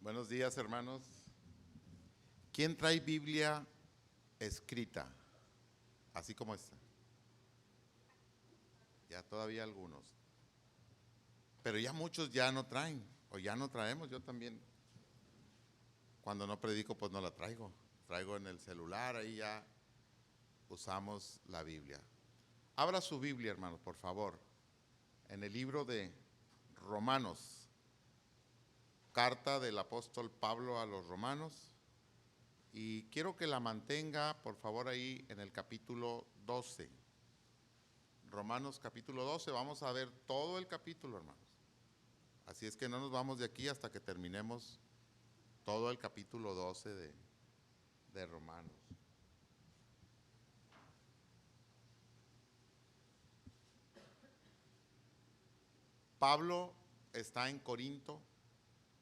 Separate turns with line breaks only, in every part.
Buenos días, hermanos. ¿Quién trae Biblia escrita? Así como esta. Ya todavía algunos. Pero ya muchos ya no traen, o ya no traemos. Yo también, cuando no predico, pues no la traigo. Traigo en el celular, ahí ya usamos la Biblia. Abra su Biblia, hermanos, por favor, en el libro de Romanos, carta del apóstol Pablo a los romanos. Y quiero que la mantenga, por favor, ahí en el capítulo 12. Romanos capítulo 12, vamos a ver todo el capítulo, hermanos. Así es que no nos vamos de aquí hasta que terminemos todo el capítulo 12 de Romanos. Pablo está en Corinto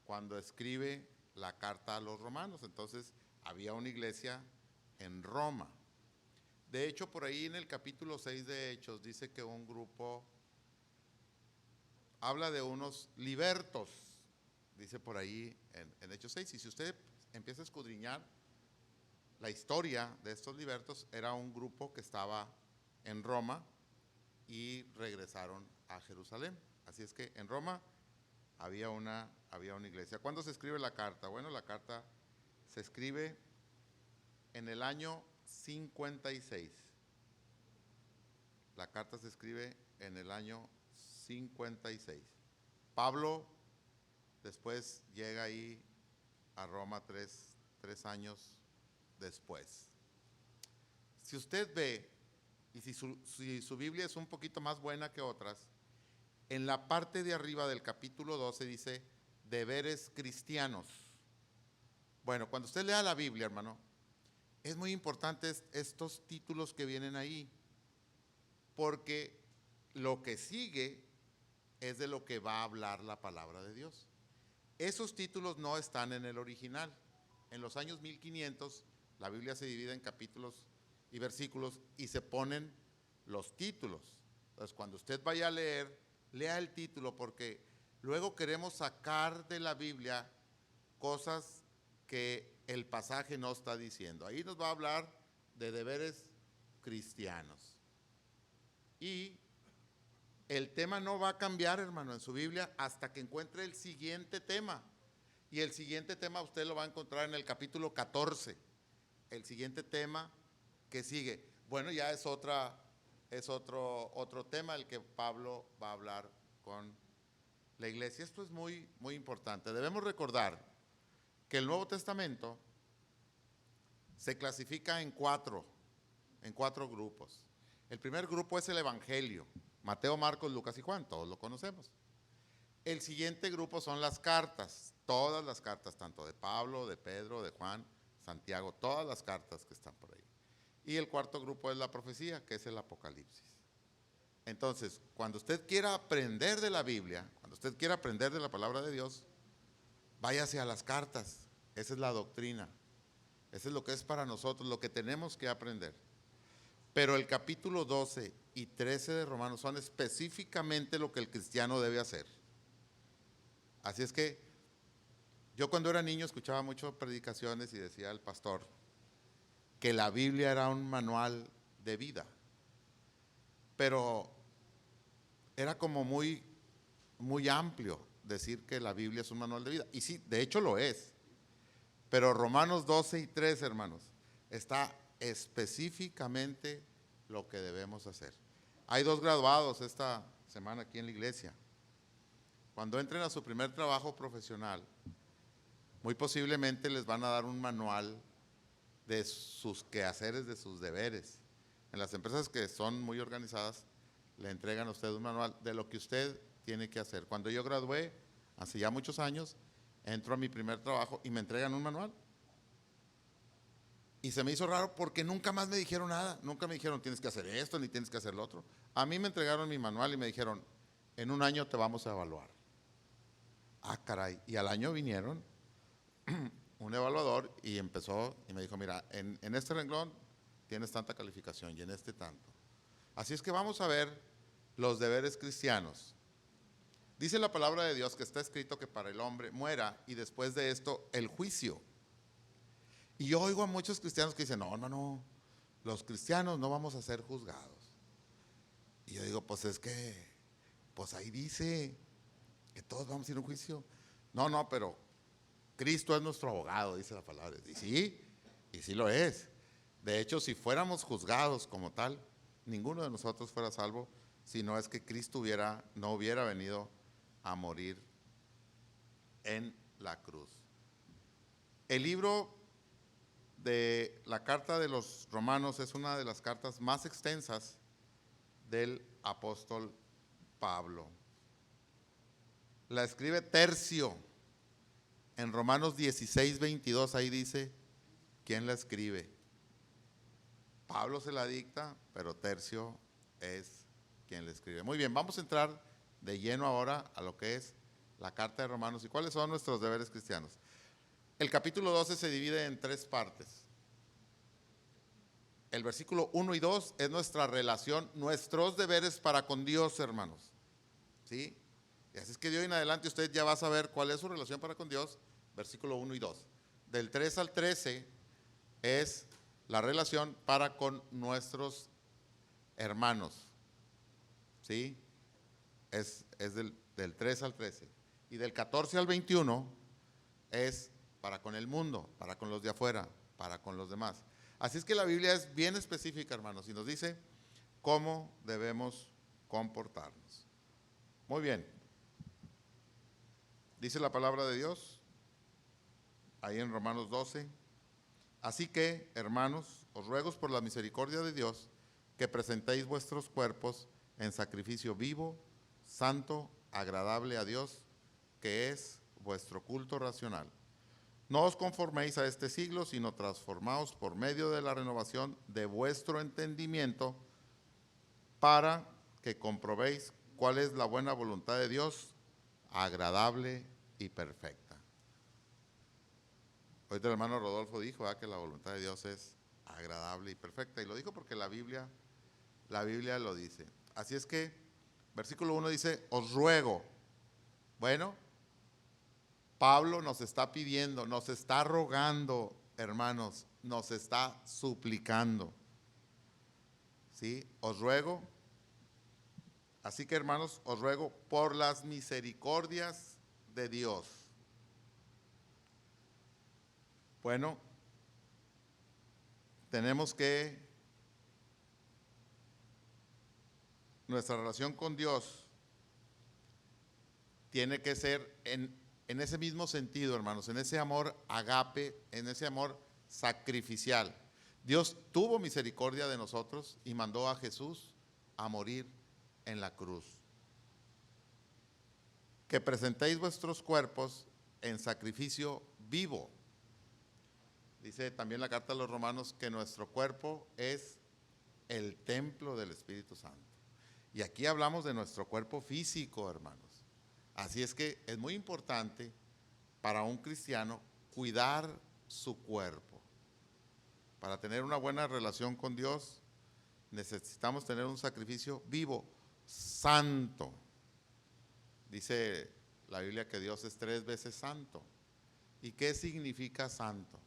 cuando escribe la carta a los romanos, entonces había una iglesia en Roma. De hecho, por ahí en el capítulo 6 de Hechos dice que un grupo habla de unos libertos, dice por ahí en Hechos 6. Y si usted empieza a escudriñar la historia de estos libertos, era un grupo que estaba en Roma y regresaron a Jerusalén. Así es que en Roma había una iglesia. ¿Cuándo se escribe la carta? Bueno, la carta se escribe en el año 56. La carta se escribe en el año 56. Pablo después llega ahí a Roma tres años después. Si usted ve, y si su Biblia es un poquito más buena que otras, en la parte de arriba del capítulo 12 dice deberes cristianos. Bueno, cuando usted lea la Biblia, hermano, es muy importante estos títulos que vienen ahí, porque lo que sigue es de lo que va a hablar la palabra de Dios. Esos títulos no están en el original. En los años 1500 la Biblia se divide en capítulos y versículos y se ponen los títulos. Entonces, cuando usted vaya a leer, lea el título, porque luego queremos sacar de la Biblia cosas que el pasaje no está diciendo. Ahí nos va a hablar de deberes cristianos. Y el tema no va a cambiar, hermano, en su Biblia hasta que encuentre el siguiente tema. Y el siguiente tema usted lo va a encontrar en el capítulo 14. El siguiente tema que sigue. Bueno, ya es otro tema el que Pablo va a hablar con la iglesia. Esto es muy, muy importante. Debemos recordar que el Nuevo Testamento se clasifica en cuatro grupos. El primer grupo es el Evangelio: Mateo, Marcos, Lucas y Juan, todos lo conocemos. El siguiente grupo son las cartas, todas las cartas, tanto de Pablo, de Pedro, de Juan, Santiago, todas las cartas que están por ahí. Y el cuarto grupo es la profecía, que es el Apocalipsis. Entonces, cuando usted quiera aprender de la Biblia, cuando usted quiera aprender de la palabra de Dios, váyase a las cartas. Esa es la doctrina. Eso es lo que es para nosotros, lo que tenemos que aprender. Pero el capítulo 12 y 13 de Romanos son específicamente lo que el cristiano debe hacer. Así es que yo cuando era niño escuchaba mucho predicaciones y decía el pastor que la Biblia era un manual de vida. Pero era como muy, muy amplio decir que la Biblia es un manual de vida. Y sí, de hecho lo es. Pero Romanos 12 y 13, hermanos, está específicamente lo que debemos hacer. Hay 2 graduados esta semana aquí en la iglesia. Cuando entren a su primer trabajo profesional, muy posiblemente les van a dar un manual de sus quehaceres, de sus deberes. En las empresas que son muy organizadas, le entregan a usted un manual de lo que usted tiene que hacer. Cuando yo gradué, hace ya muchos años, entro a mi primer trabajo y me entregan un manual. Y se me hizo raro porque nunca más me dijeron nada. Nunca me dijeron tienes que hacer esto ni tienes que hacer lo otro. A mí me entregaron mi manual y me dijeron en un año te vamos a evaluar. Ah, caray. Y al año vinieron un evaluador y empezó y me dijo, mira, en este renglón tienes tanta calificación y en este tanto. Así es que vamos a ver los deberes cristianos. Dice la palabra de Dios que está escrito que para el hombre muera y después de esto el juicio. Y yo oigo a muchos cristianos que dicen, no, los cristianos no vamos a ser juzgados. Y yo digo, pues es que, pues ahí dice que todos vamos a ir a un juicio. No, pero Cristo es nuestro abogado, dice la palabra. Y sí lo es. De hecho, si fuéramos juzgados como tal, ninguno de nosotros fuera salvo, si no es que Cristo no hubiera venido a morir en la cruz. El libro de la carta de los Romanos es una de las cartas más extensas del apóstol Pablo. La escribe Tercio en Romanos 16:22, ahí dice quién la escribe. Pablo se la dicta, pero Tercio es quien la escribe. Muy bien, vamos a entrar de lleno ahora a lo que es la carta de Romanos y cuáles son nuestros deberes cristianos. El capítulo 12 se divide en 3 partes. El versículo 1 y 2 es nuestra relación, nuestros deberes para con Dios, hermanos. ¿Sí? Y así es que de hoy en adelante usted ya va a saber cuál es su relación para con Dios, versículo 1 y 2. Del 3 al 13 es la relación para con nuestros hermanos. ¿Sí? Es del 3 al 13. Y del 14 al 21 es para con el mundo, para con los de afuera, para con los demás. Así es que la Biblia es bien específica, hermanos, y nos dice cómo debemos comportarnos. Muy bien. Dice la palabra de Dios, ahí en Romanos 12. Así que, hermanos, os ruego por la misericordia de Dios que presentéis vuestros cuerpos en sacrificio vivo, santo, agradable a Dios, que es vuestro culto racional. No os conforméis a este siglo, sino transformaos por medio de la renovación de vuestro entendimiento para que comprobéis cuál es la buena voluntad de Dios, agradable y perfecta. Ahorita el hermano Rodolfo dijo que la voluntad de Dios es agradable y perfecta, y lo dijo porque la Biblia lo dice. Así es que, versículo 1 dice, os ruego. Bueno, Pablo nos está pidiendo, nos está rogando, hermanos, nos está suplicando. ¿Sí? Os ruego. Así que, hermanos, os ruego por las misericordias de Dios. Bueno, tenemos que nuestra relación con Dios tiene que ser en ese mismo sentido, hermanos, en ese amor agape, en ese amor sacrificial. Dios tuvo misericordia de nosotros y mandó a Jesús a morir en la cruz. Que presentéis vuestros cuerpos en sacrificio vivo. Dice también la carta a los Romanos que nuestro cuerpo es el templo del Espíritu Santo. Y aquí hablamos de nuestro cuerpo físico, hermanos. Así es que es muy importante para un cristiano cuidar su cuerpo. Para tener una buena relación con Dios, necesitamos tener un sacrificio vivo, santo. Dice la Biblia que Dios es 3 veces santo. ¿Y qué significa santo?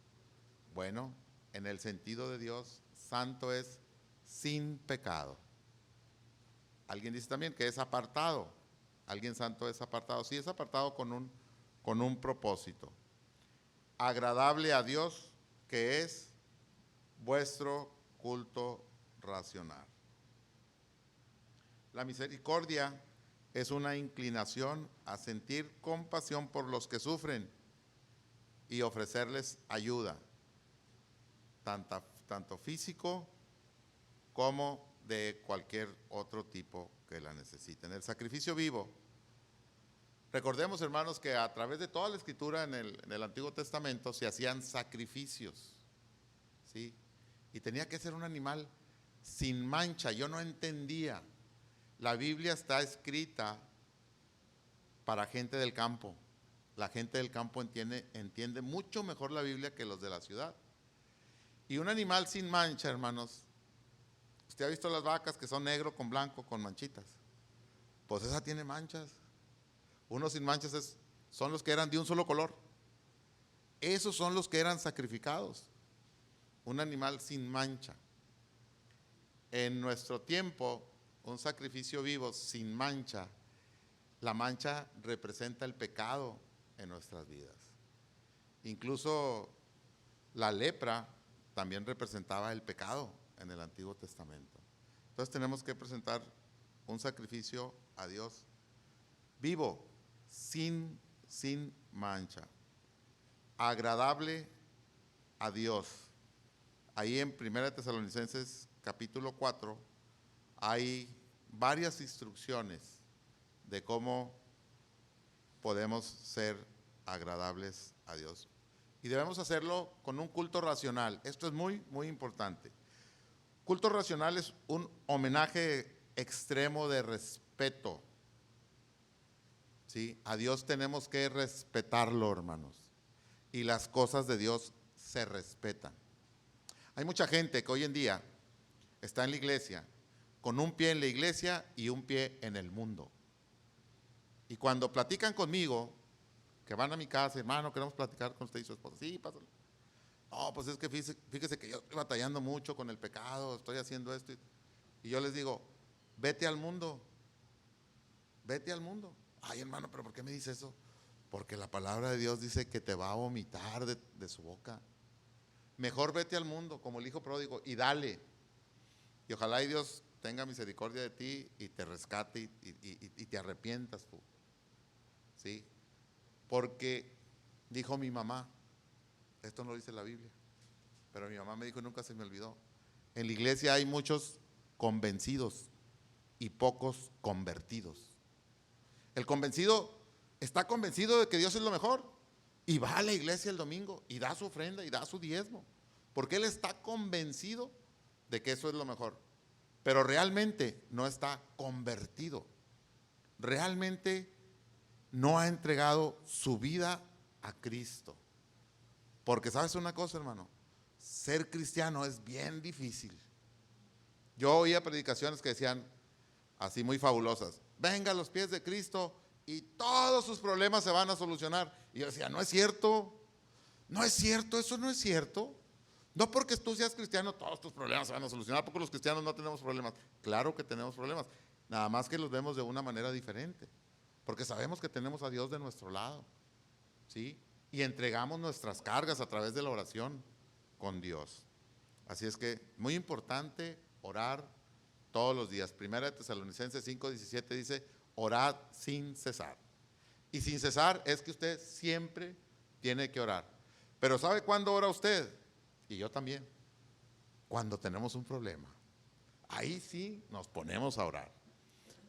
Bueno, en el sentido de Dios, santo es sin pecado. Alguien dice también que es apartado. Alguien santo es apartado. Sí, es apartado con un propósito. Agradable a Dios, que es vuestro culto racional. La misericordia es una inclinación a sentir compasión por los que sufren y ofrecerles ayuda, tanto físico como de cualquier otro tipo que la necesiten. El sacrificio vivo. Recordemos, hermanos, que a través de toda la escritura en el Antiguo Testamento se hacían sacrificios, ¿sí? Y tenía que ser un animal sin mancha. Yo no entendía. La Biblia está escrita para gente del campo. La gente del campo entiende mucho mejor la Biblia que los de la ciudad. Y un animal sin mancha, hermanos, usted ha visto las vacas que son negro con blanco, con manchitas. Pues esa tiene manchas. Unos sin manchas son los que eran de un solo color. Esos son los que eran sacrificados. Un animal sin mancha. En nuestro tiempo, un sacrificio vivo sin mancha, la mancha representa el pecado en nuestras vidas. Incluso la lepra también representaba el pecado en el Antiguo Testamento. Entonces tenemos que presentar un sacrificio a Dios vivo, sin mancha, agradable a Dios. Ahí en 1 Tesalonicenses capítulo 4 hay varias instrucciones de cómo podemos ser agradables a Dios. Y debemos hacerlo con un culto racional. Esto es muy, muy importante. Culto racional es un homenaje extremo de respeto. ¿Sí? A Dios tenemos que respetarlo, hermanos. Y las cosas de Dios se respetan. Hay mucha gente que hoy en día está en la iglesia, con un pie en la iglesia y un pie en el mundo. Y cuando platican conmigo, que van a mi casa, hermano, queremos platicar con usted y su esposa. Sí, pásale. No, pues es que fíjese que yo estoy batallando mucho con el pecado, estoy haciendo esto. Y yo les digo, vete al mundo. Vete al mundo. Ay, hermano, pero ¿por qué me dice eso? Porque la palabra de Dios dice que te va a vomitar de su boca. Mejor vete al mundo, como el hijo pródigo, y dale. Y ojalá y Dios tenga misericordia de ti y te rescate y te arrepientas tú. ¿Sí? Porque dijo mi mamá, esto no lo dice la Biblia, pero mi mamá me dijo y nunca se me olvidó. En la iglesia hay muchos convencidos y pocos convertidos. El convencido está convencido de que Dios es lo mejor y va a la iglesia el domingo y da su ofrenda y da su diezmo, porque él está convencido de que eso es lo mejor, pero realmente no está convertido, realmente no ha entregado su vida a Cristo. Porque sabes una cosa, hermano, ser cristiano es bien difícil. Yo oía predicaciones que decían así muy fabulosas: venga a los pies de Cristo y todos sus problemas se van a solucionar. Y yo decía, no es cierto, no es cierto, eso no es cierto. No porque tú seas cristiano todos tus problemas se van a solucionar, porque los cristianos no tenemos problemas. Claro que tenemos problemas, nada más que los vemos de una manera diferente, porque sabemos que tenemos a Dios de nuestro lado, ¿sí? Y entregamos nuestras cargas a través de la oración con Dios. Así es que muy importante orar todos los días. 1 Tesalonicenses 5:17 dice, orad sin cesar. Y sin cesar es que usted siempre tiene que orar. Pero ¿sabe cuándo ora usted? Y yo también. Cuando tenemos un problema. Ahí sí nos ponemos a orar.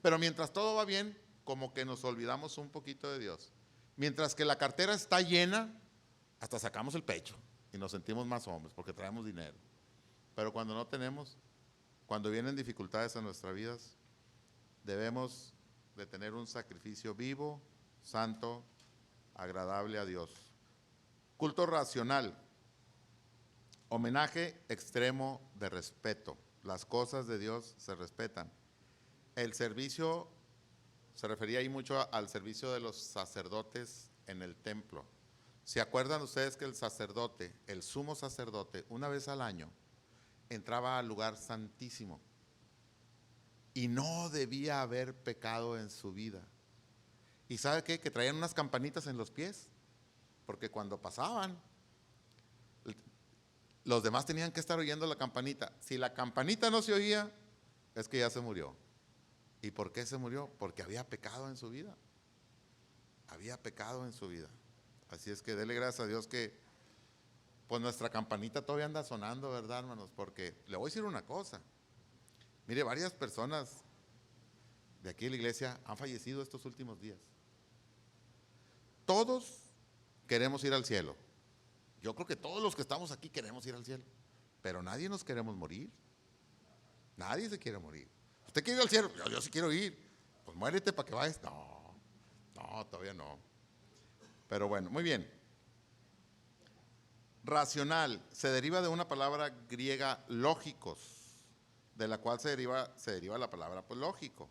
Pero mientras todo va bien, como que nos olvidamos un poquito de Dios. Mientras que la cartera está llena, hasta sacamos el pecho y nos sentimos más hombres porque traemos dinero. Pero cuando no tenemos, cuando vienen dificultades a nuestras vidas, debemos de tener un sacrificio vivo, santo, agradable a Dios. Culto racional, homenaje extremo de respeto. Las cosas de Dios se respetan. El servicio, se refería ahí mucho al servicio de los sacerdotes en el templo. ¿Se acuerdan ustedes que el sacerdote, el sumo sacerdote, una vez al año, entraba al lugar santísimo y no debía haber pecado en su vida? ¿Y sabe qué? Que traían unas campanitas en los pies, porque cuando pasaban, los demás tenían que estar oyendo la campanita. Si la campanita no se oía, es que ya se murió. ¿Y por qué se murió? Porque había pecado en su vida. Había pecado en su vida. Así es que dele gracias a Dios que pues nuestra campanita todavía anda sonando, ¿verdad, hermanos? Porque le voy a decir una cosa. Mire, varias personas de aquí de la iglesia han fallecido estos últimos días. Todos queremos ir al cielo. Yo creo que todos los que estamos aquí queremos ir al cielo, pero nadie nos queremos morir. Nadie se quiere morir. ¿Usted quiere ir al cielo? Yo sí quiero ir. Pues muérete para que vayas. No, todavía no. Pero bueno, muy bien. Racional se deriva de una palabra griega lógicos, de la cual se deriva la palabra pues lógico.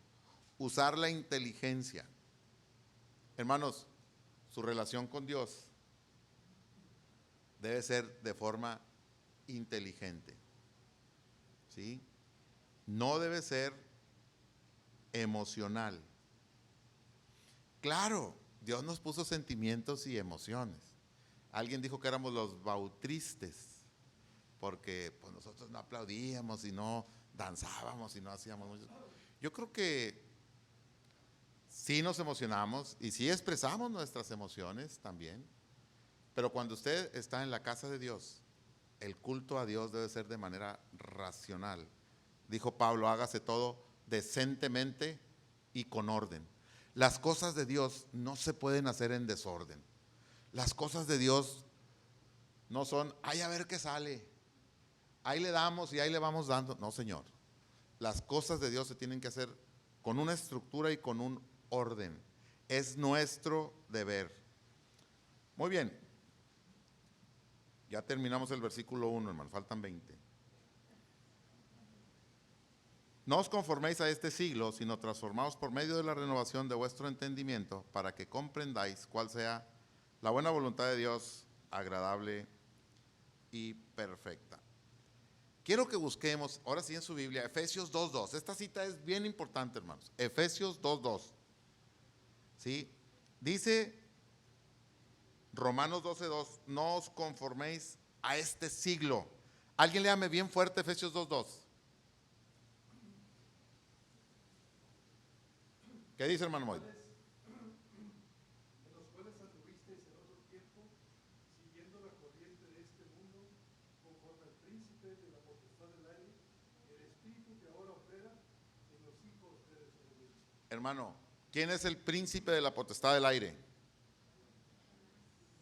Usar la inteligencia. Hermanos, su relación con Dios debe ser de forma inteligente, ¿sí? No debe ser emocional. Claro, Dios nos puso sentimientos y emociones. Alguien dijo que éramos los bautristes, porque pues nosotros no aplaudíamos y no danzábamos y no hacíamos mucho. Yo creo que sí nos emocionamos y sí expresamos nuestras emociones también, pero cuando usted está en la casa de Dios, el culto a Dios debe ser de manera racional. Dijo Pablo, hágase todo decentemente y con orden. Las cosas de Dios no se pueden hacer en desorden. Las cosas de Dios no son, ay, a ver qué sale, ahí le damos y ahí le vamos dando. No, Señor. Las cosas de Dios se tienen que hacer con una estructura y con un orden. Es nuestro deber. Muy bien. Ya terminamos el versículo 1, hermano. Faltan 20. No os conforméis a este siglo, sino transformaos por medio de la renovación de vuestro entendimiento, para que comprendáis cuál sea la buena voluntad de Dios, agradable y perfecta. Quiero que busquemos, ahora sí en su Biblia, Efesios 2:2. Esta cita es bien importante, hermanos. Efesios 2:2. ¿Sí? Dice Romanos 12:2, no os conforméis a este siglo. Alguien léame bien fuerte Efesios 2:2. ¿Qué dice, hermano Moy?
En los cuales anduvisteis en otro tiempo, siguiendo la corriente de este mundo, conforme al príncipe de la potestad del aire, el espíritu que ahora opera en los hijos de desobediencia.
Hermano, ¿quién es el príncipe de la potestad del aire?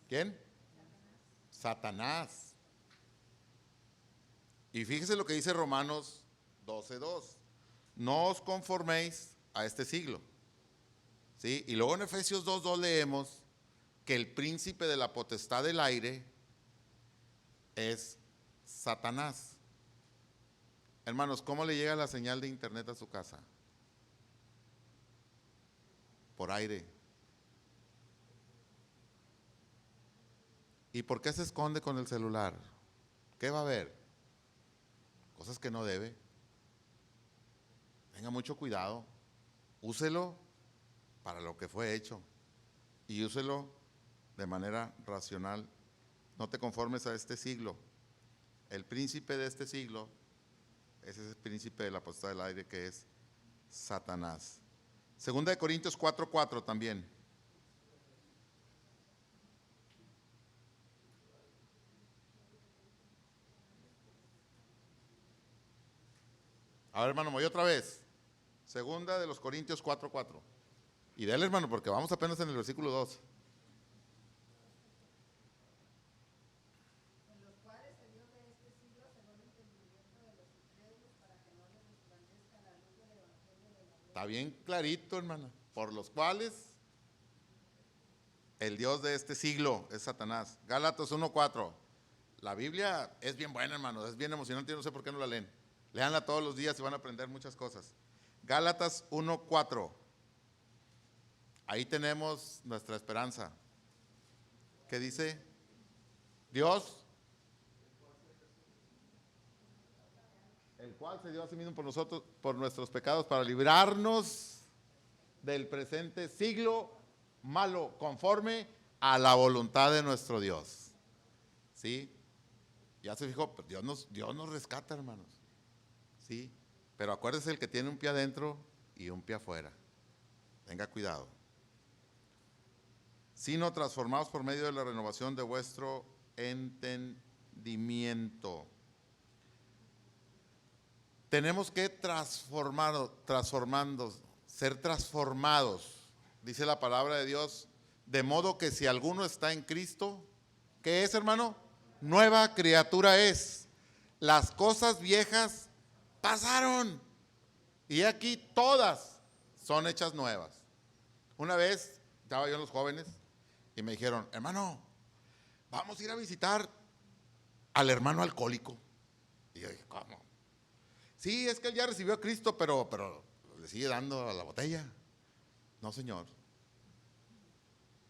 ¿Quién? Satanás. Y fíjese lo que dice Romanos 12:2. No os conforméis a este siglo. ¿Sí? Y luego en Efesios 2:2 leemos que el príncipe de la potestad del aire es Satanás. Hermanos, ¿cómo le llega la señal de internet a su casa? Por aire. ¿Y por qué se esconde con el celular? ¿Qué va a ver? Cosas que no debe. Tenga mucho cuidado. Úselo para lo que fue hecho y úselo de manera racional. No te conformes a este siglo. El príncipe de este siglo es ese príncipe de la potestad del aire que es Satanás. Segunda de Corintios 4:4 también. A ver, hermano, voy otra vez. Segunda de los Corintios 4:4. Y dale, hermano, porque vamos apenas en el versículo 2.
En los cuales el Dios de este siglo cegó el entendimiento de los incrédulos para que no les resplandezca la luz del evangelio de la gloria.
Está bien clarito, hermana. Por los cuales el Dios de este siglo es Satanás. Gálatas 1:4. La Biblia es bien buena, hermano. Es bien emocionante. Yo no sé por qué no la leen. Léanla todos los días y van a aprender muchas cosas. Gálatas 1:4. Ahí tenemos nuestra esperanza. ¿Qué dice? Dios, el cual se dio a sí mismo por nosotros, por nuestros pecados, para librarnos del presente siglo malo, conforme a la voluntad de nuestro Dios. ¿Sí? Ya se fijó, Dios nos rescata, hermanos. ¿Sí? Pero acuérdese el que tiene un pie adentro y un pie afuera. Tenga cuidado. Sino transformados por medio de la renovación de vuestro entendimiento. Tenemos que ser transformados, dice la palabra de Dios, de modo que si alguno está en Cristo, ¿qué es, hermano? Nueva criatura es. Las cosas viejas pasaron y aquí todas son hechas nuevas. Una vez estaba yo en los jóvenes y me dijeron, hermano, vamos a ir a visitar al hermano alcohólico. Y yo dije, ¿cómo? Sí, es que él ya recibió a Cristo, pero le sigue dando a la botella. No, señor.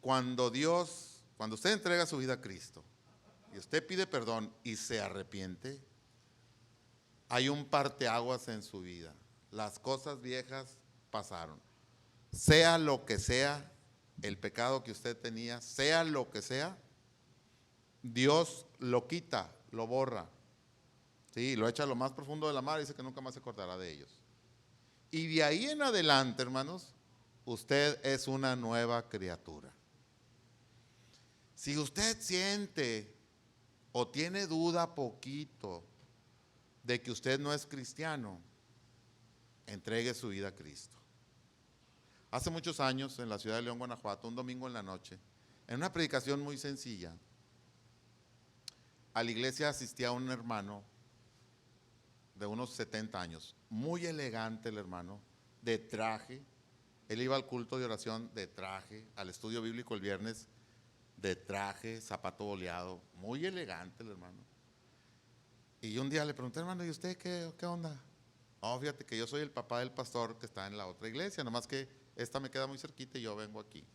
cuando usted entrega su vida a Cristo y usted pide perdón y se arrepiente, hay un parteaguas en su vida. Las cosas viejas pasaron. Sea lo que sea el pecado que usted tenía, sea lo que sea, Dios lo quita, lo borra. Sí, lo echa a lo más profundo de la mar y dice que nunca más se acordará de ellos. Y de ahí en adelante, hermanos, usted es una nueva criatura. Si usted siente o tiene duda poquito de que usted no es cristiano, entregue su vida a Cristo. Hace muchos años, en la ciudad de León, Guanajuato, un domingo en la noche, en una predicación muy sencilla, a la iglesia asistía un hermano de unos 70 años, muy elegante el hermano, de traje. Él iba al culto de oración de traje, al estudio bíblico el viernes de traje, zapato boleado, muy elegante el hermano. Y un día le pregunté, hermano, ¿y usted qué onda? Oh, fíjate que yo soy el papá del pastor que está en la otra iglesia, nomás que esta me queda muy cerquita y yo vengo aquí.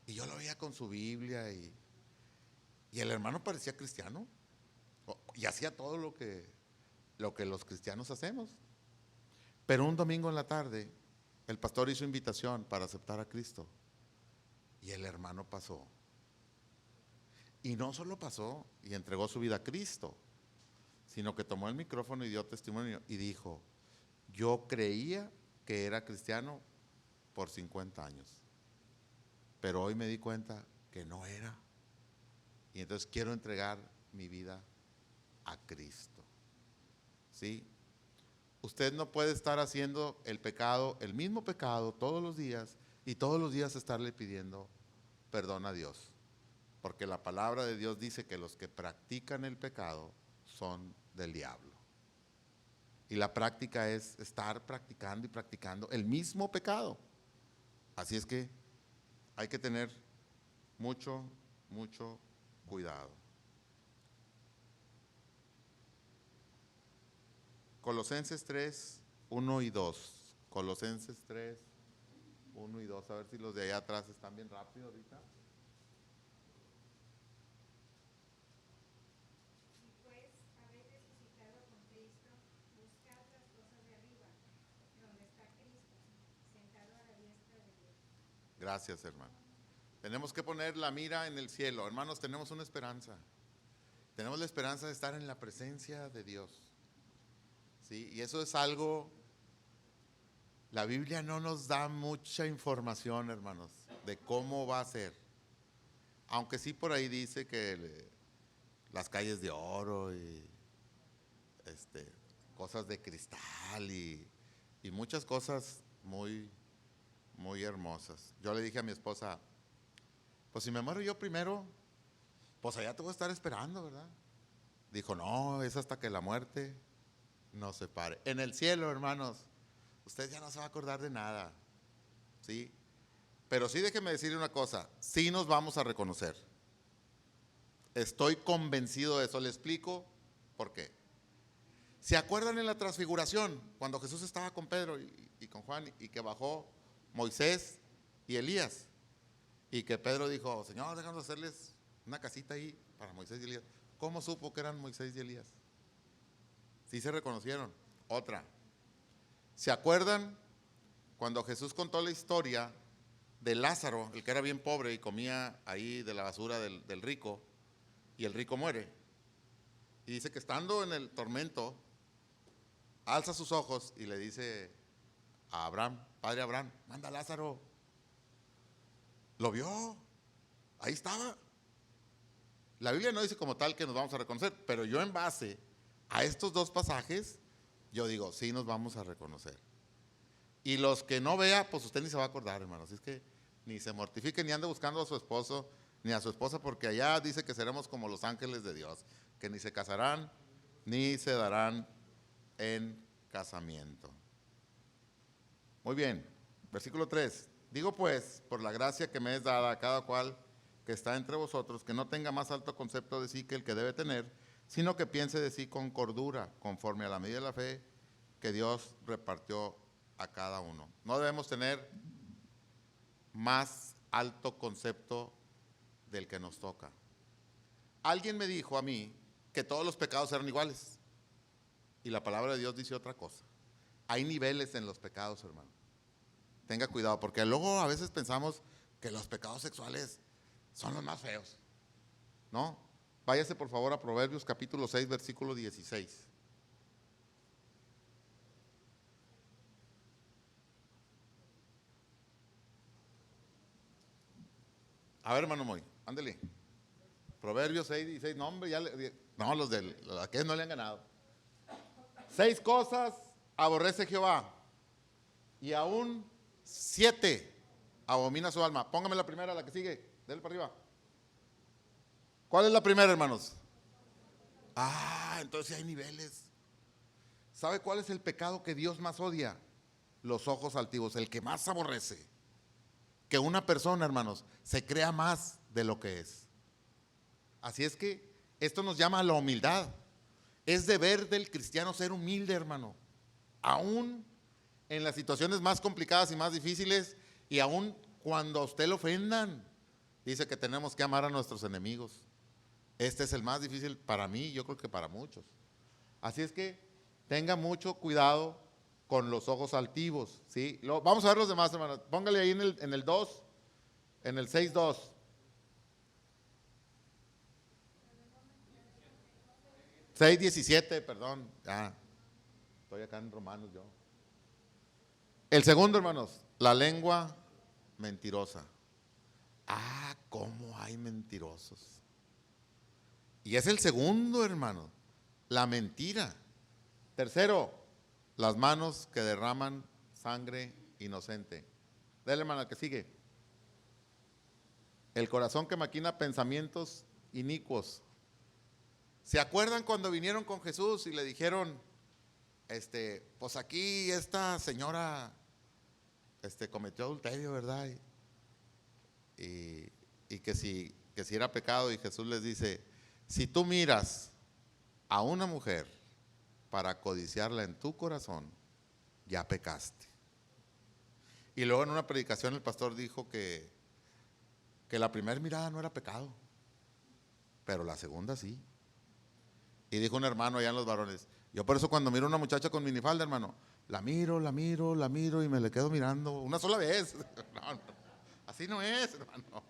Y yo lo veía con su Biblia y el hermano parecía cristiano y hacía todo lo que los cristianos hacemos. Pero un domingo en la tarde, el pastor hizo invitación para aceptar a Cristo y el hermano pasó. Y no solo pasó y entregó su vida a Cristo, sino que tomó el micrófono y dio testimonio y dijo, yo creía que era cristiano por 50 años, pero hoy me di cuenta que no era. Y entonces quiero entregar mi vida a Cristo. ¿Sí? Usted no puede estar haciendo el pecado, el mismo pecado todos los días y todos los días estarle pidiendo perdón a Dios. Porque la palabra de Dios dice que los que practican el pecado son del diablo. Y la práctica es estar practicando y practicando el mismo pecado. Así es que hay que tener mucho, mucho cuidado. Colosenses 3, 1 y 2. Colosenses 3, 1 y 2. A ver si los de allá atrás están bien rápido ahorita.
Y pues habéis resucitado con Cristo, buscad las cosas de arriba, donde está Cristo, sentado a la diestra de Dios.
Gracias, hermano. Tenemos que poner la mira en el cielo. Hermanos, tenemos una esperanza. Tenemos la esperanza de estar en la presencia de Dios. ¿Sí? Y eso es algo, la Biblia no nos da mucha información, hermanos, de cómo va a ser. Aunque sí por ahí dice que las calles de oro y cosas de cristal y muchas cosas muy, muy hermosas. Yo le dije a mi esposa, pues si me muero yo primero, pues allá te voy a estar esperando, ¿verdad? Dijo, no, es hasta que la muerte nos separe. En el cielo, hermanos, usted ya no se va a acordar de nada, ¿sí? Pero sí déjeme decirle una cosa, sí nos vamos a reconocer. Estoy convencido de eso, le explico por qué. ¿Se acuerdan en la transfiguración, cuando Jesús estaba con Pedro y con Juan y que bajó Moisés y Elías? Y que Pedro dijo, Señor, déjanos hacerles una casita ahí para Moisés y Elías. ¿Cómo supo que eran Moisés y Elías? Sí se reconocieron. Otra. ¿Se acuerdan cuando Jesús contó la historia de Lázaro, el que era bien pobre y comía ahí de la basura del rico, y el rico muere? Y dice que estando en el tormento, alza sus ojos y le dice a Abraham, padre Abraham, manda a Lázaro. Lo vio, ahí estaba. La Biblia no dice como tal que nos vamos a reconocer, pero yo en base a estos dos pasajes, yo digo, sí nos vamos a reconocer. Y los que no vea, pues usted ni se va a acordar, hermanos. Es que ni se mortifique ni ande buscando a su esposo ni a su esposa, porque allá dice que seremos como los ángeles de Dios, que ni se casarán ni se darán en casamiento. Muy bien, versículo 3. Digo pues, por la gracia que me es dada a cada cual que está entre vosotros, que no tenga más alto concepto de sí que el que debe tener, sino que piense de sí con cordura, conforme a la medida de la fe que Dios repartió a cada uno. No debemos tener más alto concepto del que nos toca. Alguien me dijo a mí que todos los pecados eran iguales. Y la palabra de Dios dice otra cosa. Hay niveles en los pecados, hermano. Tenga cuidado, porque luego a veces pensamos que los pecados sexuales son los más feos. ¿No? Váyase por favor a Proverbios capítulo 6, versículo 16. A ver, hermano Moy, ándele. Proverbios 6, 16. No, hombre, no, los de aquellos no le han ganado. 6 cosas aborrece Jehová, y aún 7 abomina su alma. Póngame la primera, la que sigue, déle para arriba. ¿Cuál es la primera, hermanos? Entonces hay niveles. ¿Sabe cuál es el pecado que Dios más odia? Los ojos altivos, el que más aborrece. Que una persona, hermanos, se crea más de lo que es. Así es que esto nos llama a la humildad. Es deber del cristiano ser humilde, hermano. Aún en las situaciones más complicadas y más difíciles, y aún cuando a usted lo ofendan. Dice que tenemos que amar a nuestros enemigos. Este es el más difícil para mí, yo creo que para muchos. Así es que tenga mucho cuidado con los ojos altivos, ¿sí? Vamos a ver los demás, hermanos. Póngale ahí en el 2, en el 6.2. Seis 17, perdón. Estoy acá en Romanos yo. El segundo, hermanos, la lengua mentirosa. ¿Cómo hay mentirosos? Y es el segundo, hermano, la mentira. Tercero, las manos que derraman sangre inocente. Dale, hermano, que sigue. El corazón que maquina pensamientos inicuos. ¿Se acuerdan cuando vinieron con Jesús y le dijeron, pues aquí esta señora cometió adulterio, ¿verdad? Y que si era pecado, y Jesús les dice, si tú miras a una mujer para codiciarla en tu corazón, ya pecaste. Y luego en una predicación el pastor dijo que la primera mirada no era pecado, pero la segunda sí. Y dijo un hermano allá en los varones, yo por eso cuando miro a una muchacha con minifalda, hermano, la miro y me le quedo mirando una sola vez. No, así no es, hermano.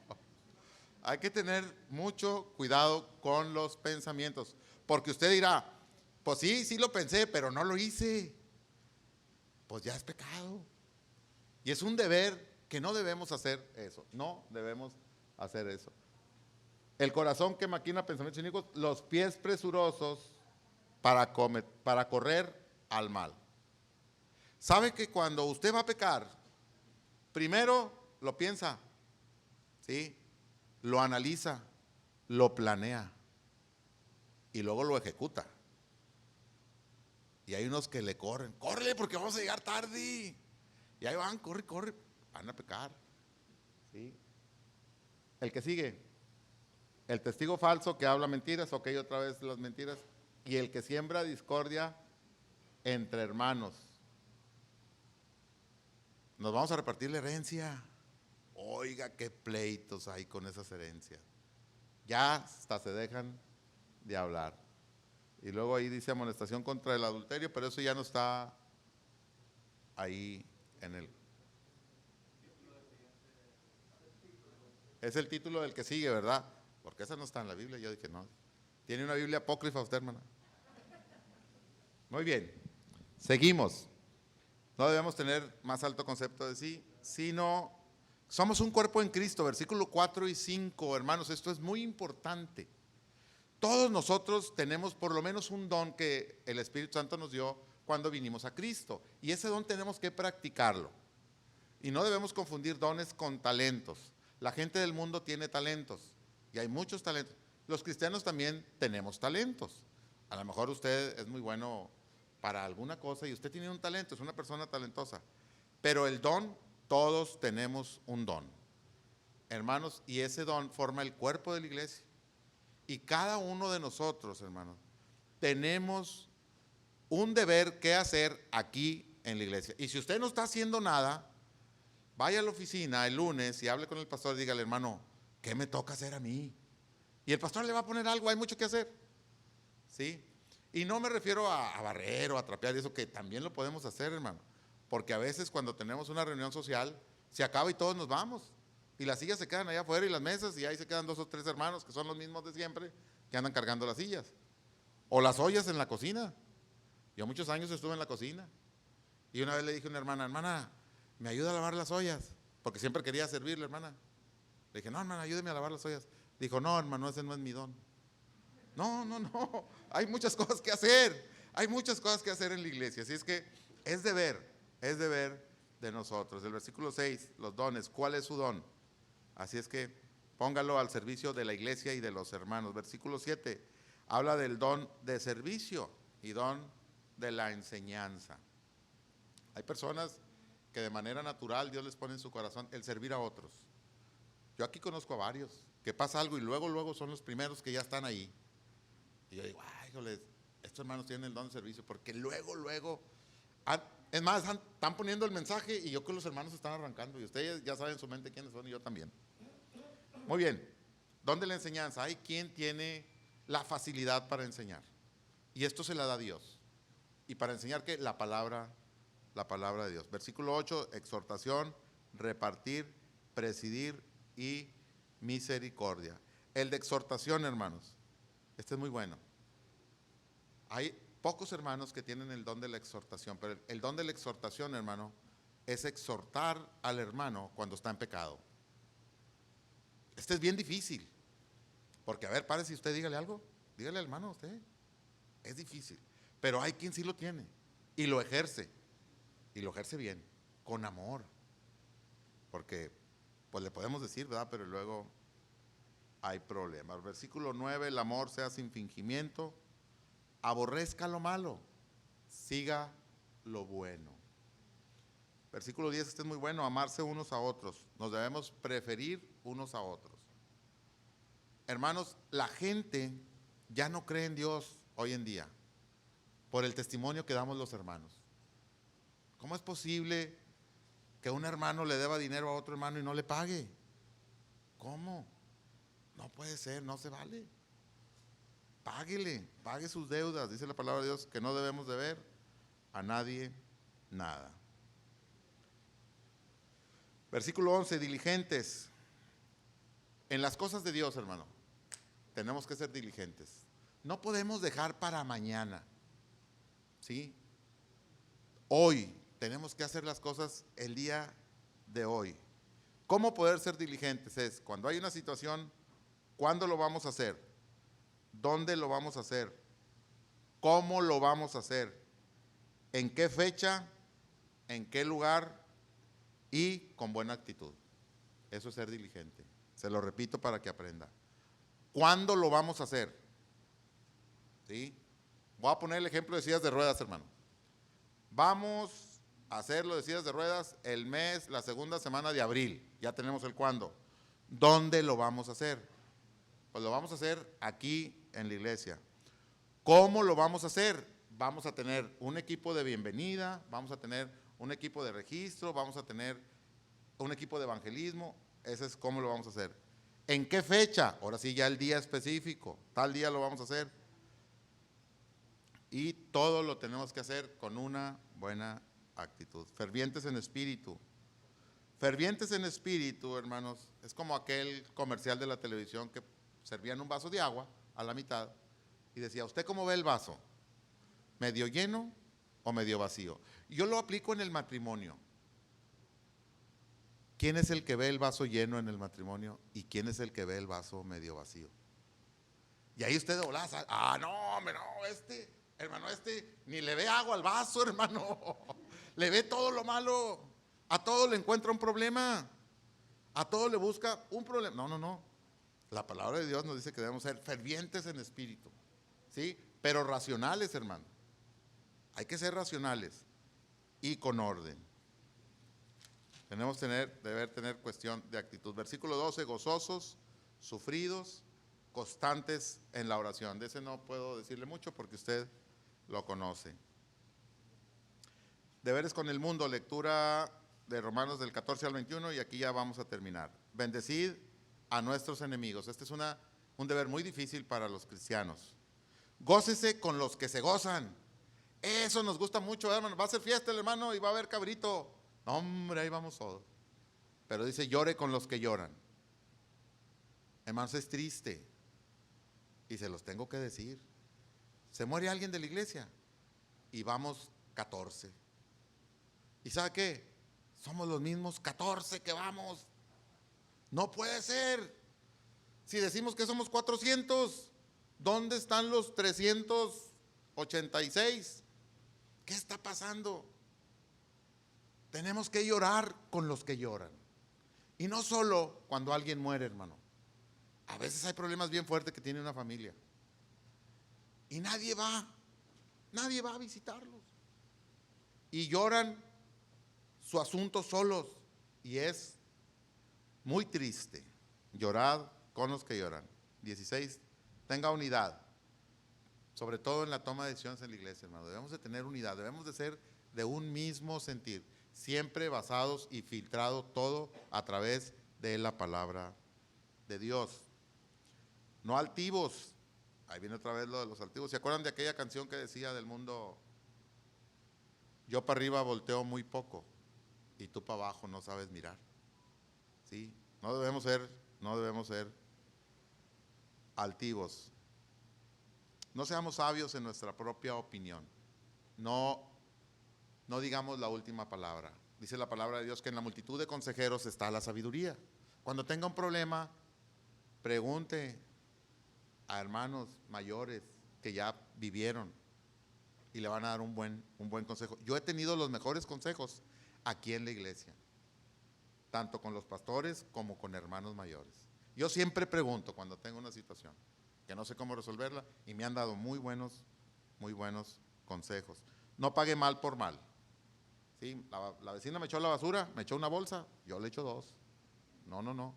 Hay que tener mucho cuidado con los pensamientos, porque usted dirá, pues sí lo pensé, pero no lo hice. Pues ya es pecado. Y es un deber que no debemos hacer eso, no debemos hacer eso. El corazón que maquina pensamientos inicuos, los pies presurosos para correr al mal. ¿Sabe que cuando usted va a pecar, primero lo piensa, ¿sí? Lo analiza, lo planea y luego lo ejecuta? Y hay unos que le corren, córrele porque vamos a llegar tarde. Y ahí van, corre, van a pecar, ¿sí? El que sigue, el testigo falso que habla mentiras, otra vez las mentiras, y el que siembra discordia entre hermanos. Nos vamos a repartir la herencia. Oiga, qué pleitos hay con esas herencias. Ya hasta se dejan de hablar. Y luego ahí dice amonestación contra el adulterio, pero eso ya no está ahí en el... Es el título del que sigue, ¿verdad? Porque esa no está en la Biblia. Yo dije, no. ¿Tiene una Biblia apócrifa usted, hermana? Muy bien. Seguimos. No debemos tener más alto concepto de sí, sino somos un cuerpo en Cristo, versículo 4 y 5, hermanos, esto es muy importante. Todos nosotros tenemos por lo menos un don que el Espíritu Santo nos dio cuando vinimos a Cristo, y ese don tenemos que practicarlo. Y no debemos confundir dones con talentos. La gente del mundo tiene talentos, y hay muchos talentos. Los cristianos también tenemos talentos. A lo mejor usted es muy bueno para alguna cosa y usted tiene un talento, es una persona talentosa. Pero el don, todos tenemos un don, hermanos, y ese don forma el cuerpo de la iglesia. Y cada uno de nosotros, hermanos, tenemos un deber que hacer aquí en la iglesia. Y si usted no está haciendo nada, vaya a la oficina el lunes y hable con el pastor y dígale, hermano, ¿qué me toca hacer a mí? Y el pastor le va a poner algo, hay mucho que hacer. ¿Sí? Y no me refiero a barrer o a trapear, eso que también lo podemos hacer, hermano. Porque a veces cuando tenemos una reunión social, se acaba y todos nos vamos. Y las sillas se quedan allá afuera y las mesas, y ahí se quedan 2 o 3 hermanos que son los mismos de siempre, que andan cargando las sillas. O las ollas en la cocina. Yo muchos años estuve en la cocina. Y una vez le dije a una hermana, hermana, ¿me ayuda a lavar las ollas? Porque siempre quería servirle, hermana. Le dije, no, hermana, ayúdeme a lavar las ollas. Dijo, no, hermano, ese no es mi don. No, no, no. Hay muchas cosas que hacer. Hay muchas cosas que hacer en la iglesia. Así es que es deber de nosotros. El versículo 6, los dones. ¿Cuál es su don? Así es que póngalo al servicio de la iglesia y de los hermanos. Versículo 7, habla del don de servicio y don de la enseñanza. Hay personas que de manera natural Dios les pone en su corazón el servir a otros. Yo aquí conozco a varios que pasa algo y luego son los primeros que ya están ahí. Y yo digo, ay, híjoles, estos hermanos tienen el don de servicio porque luego, es más, están poniendo el mensaje y yo que los hermanos están arrancando y ustedes ya saben en su mente quiénes son y yo también. Muy bien, don de la enseñanza. Hay quien tiene la facilidad para enseñar y esto se la da Dios. Y para enseñar que la palabra de Dios. Versículo 8, exhortación, repartir, presidir y misericordia. El de exhortación, hermanos, este es muy bueno. Hay pocos hermanos que tienen el don de la exhortación, pero el don de la exhortación, hermano, es exhortar al hermano cuando está en pecado. Este es bien difícil, porque a ver, párese usted, dígale algo, dígale al hermano a usted. Es difícil, pero hay quien sí lo tiene y lo ejerce bien, con amor, porque pues le podemos decir, ¿verdad? Pero luego hay problemas. Versículo 9, el amor sea sin fingimiento, aborrezca lo malo, siga lo bueno. Versículo 10, este es muy bueno, amarse unos a otros, nos debemos preferir unos a otros. Hermanos, la gente ya no cree en Dios hoy en día por el testimonio que damos los hermanos. ¿Cómo es posible que un hermano le deba dinero a otro hermano y no le pague? ¿Cómo? No puede ser, no se vale. Pague sus deudas. Dice la palabra de Dios que no debemos deber a nadie nada. Versículo 11, diligentes. En las cosas de Dios, hermano, tenemos que ser diligentes. No podemos dejar para mañana. ¿Sí? Hoy tenemos que hacer las cosas el día de hoy. ¿Cómo poder ser diligentes? Es cuando hay una situación, ¿cuándo lo vamos a hacer? ¿Dónde lo vamos a hacer? ¿Cómo lo vamos a hacer? ¿En qué fecha? ¿En qué lugar? Y con buena actitud. Eso es ser diligente. Se lo repito para que aprenda. ¿Cuándo lo vamos a hacer? ¿Sí? Voy a poner el ejemplo de sillas de ruedas, hermano. Vamos a hacerlo de sillas de ruedas el mes, la segunda semana de abril. Ya tenemos el cuándo. ¿Dónde lo vamos a hacer? Pues lo vamos a hacer aquí en la iglesia. ¿Cómo lo vamos a hacer? Vamos a tener un equipo de bienvenida, vamos a tener un equipo de registro, vamos a tener un equipo de evangelismo. Ese es cómo lo vamos a hacer. ¿En qué fecha? Ahora sí, ya el día específico. Tal día lo vamos a hacer. Y todo lo tenemos que hacer con una buena actitud. Fervientes en espíritu. Fervientes en espíritu, hermanos, es como aquel comercial de la televisión que servían un vaso de agua a la mitad y decía, ¿usted cómo ve el vaso? ¿Medio lleno o medio vacío? Yo lo aplico en el matrimonio. ¿Quién es el que ve el vaso lleno en el matrimonio y quién es el que ve el vaso medio vacío? Y ahí usted dobla, no, hermano, ni le ve agua al vaso, hermano, le ve todo lo malo, a todo le encuentra un problema, a todo le busca un problema. No, la palabra de Dios nos dice que debemos ser fervientes en espíritu, ¿sí? Pero racionales, hermano, hay que ser racionales y con orden. Deber tener cuestión de actitud. Versículo 12, gozosos, sufridos, constantes en la oración. De ese no puedo decirle mucho porque usted lo conoce. Deberes con el mundo, lectura de Romanos del 14 al 21 y aquí ya vamos a terminar. Bendecid a nuestros enemigos. Este es un deber muy difícil para los cristianos. Gócese con los que se gozan. Eso nos gusta mucho, hermano. Va a ser fiesta el hermano y va a haber cabrito. No, hombre, ahí vamos todos. Pero dice, llore con los que lloran. Hermanos, es triste. Y se los tengo que decir. Se muere alguien de la iglesia y vamos 14. ¿Y sabe qué? Somos los mismos 14 que vamos. No puede ser. Si decimos que somos 400, ¿dónde están los 386? ¿Qué está pasando? Tenemos que llorar con los que lloran. Y no solo cuando alguien muere, hermano. A veces hay problemas bien fuertes que tiene una familia. Y nadie va a visitarlos. Y lloran su asunto solos. Y es muy triste. Llorad con los que lloran. 16. Tenga unidad. Sobre todo en la toma de decisiones en la iglesia, hermano. Debemos de tener unidad. Debemos de ser de un mismo sentir. Siempre basados y filtrado todo a través de la palabra de Dios. No altivos. Ahí viene otra vez lo de los altivos. ¿Se acuerdan de aquella canción que decía del mundo? Yo para arriba volteo muy poco y tú para abajo no sabes mirar. ¿Sí? No debemos ser altivos. No seamos sabios en nuestra propia opinión. No digamos la última palabra. Dice la palabra de Dios que en la multitud de consejeros está la sabiduría. Cuando tenga un problema, pregunte a hermanos mayores que ya vivieron y le van a dar un buen consejo. Yo he tenido los mejores consejos aquí en la iglesia, tanto con los pastores como con hermanos mayores. Yo siempre pregunto cuando tengo una situación que no sé cómo resolverla y me han dado muy buenos consejos. No pague mal por mal. ¿Sí? La vecina me echó la basura, me echó una bolsa, yo le echo dos. No.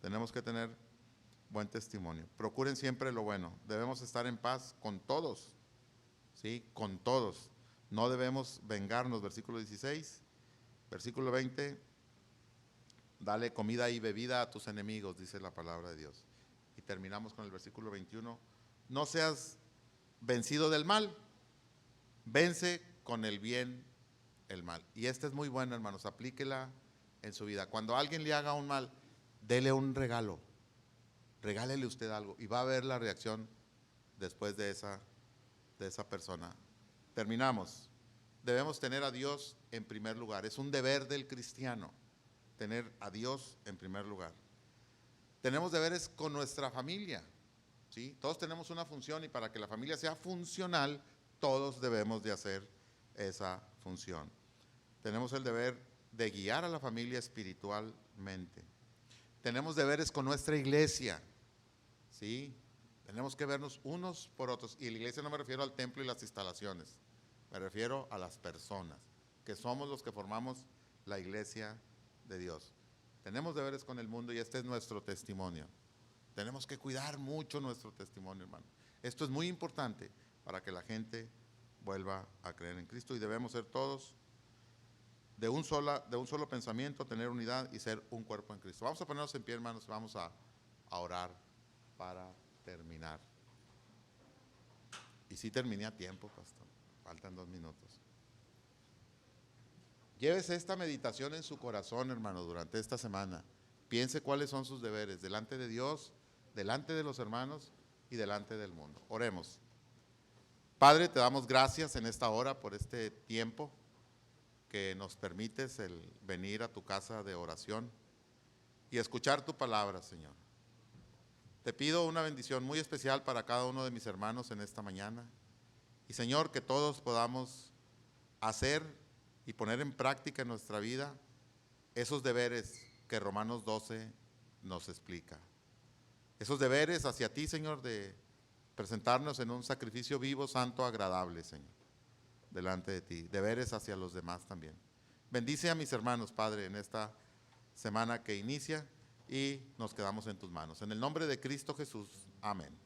Tenemos que tener buen testimonio. Procuren siempre lo bueno. Debemos estar en paz con todos. ¿Sí? Con todos. No debemos vengarnos, versículo 16. Versículo 20. Dale comida y bebida a tus enemigos, dice la palabra de Dios. Y terminamos con el versículo 21. No seas vencido del mal, vence con el bien el mal. Y esta es muy buena, hermanos, aplíquela en su vida. Cuando alguien le haga un mal, dele un regalo. Regálele usted algo y va a ver la reacción después de esa persona. Terminamos. Debemos tener a Dios en primer lugar. Es un deber del cristiano tener a Dios en primer lugar. Tenemos deberes con nuestra familia. ¿Sí? Todos tenemos una función y para que la familia sea funcional, todos debemos de hacer esa función. Tenemos el deber de guiar a la familia espiritualmente. Tenemos deberes con nuestra iglesia. ¿Sí? Tenemos que vernos unos por otros. Y la iglesia no me refiero al templo y las instalaciones. Me refiero a las personas, que somos los que formamos la iglesia de Dios. Tenemos deberes con el mundo y este es nuestro testimonio. Tenemos que cuidar mucho nuestro testimonio, hermano. Esto es muy importante para que la gente vuelva a creer en Cristo y debemos ser todos de un solo pensamiento, tener unidad y ser un cuerpo en Cristo. Vamos a ponernos en pie, hermanos, vamos a orar para terminar. Y sí terminé a tiempo, pastor. Faltan 2 minutos. Llévese esta meditación en su corazón, hermano, durante esta semana. Piense cuáles son sus deberes delante de Dios, delante de los hermanos y delante del mundo. Oremos. Padre, te damos gracias en esta hora por este tiempo que nos permites el venir a tu casa de oración y escuchar tu palabra, Señor. Te pido una bendición muy especial para cada uno de mis hermanos en esta mañana. Y Señor, que todos podamos hacer y poner en práctica en nuestra vida esos deberes que Romanos 12 nos explica. Esos deberes hacia ti, Señor, de presentarnos en un sacrificio vivo, santo, agradable, Señor, delante de ti. Deberes hacia los demás también. Bendice a mis hermanos, Padre, en esta semana que inicia y nos quedamos en tus manos. En el nombre de Cristo Jesús, amén.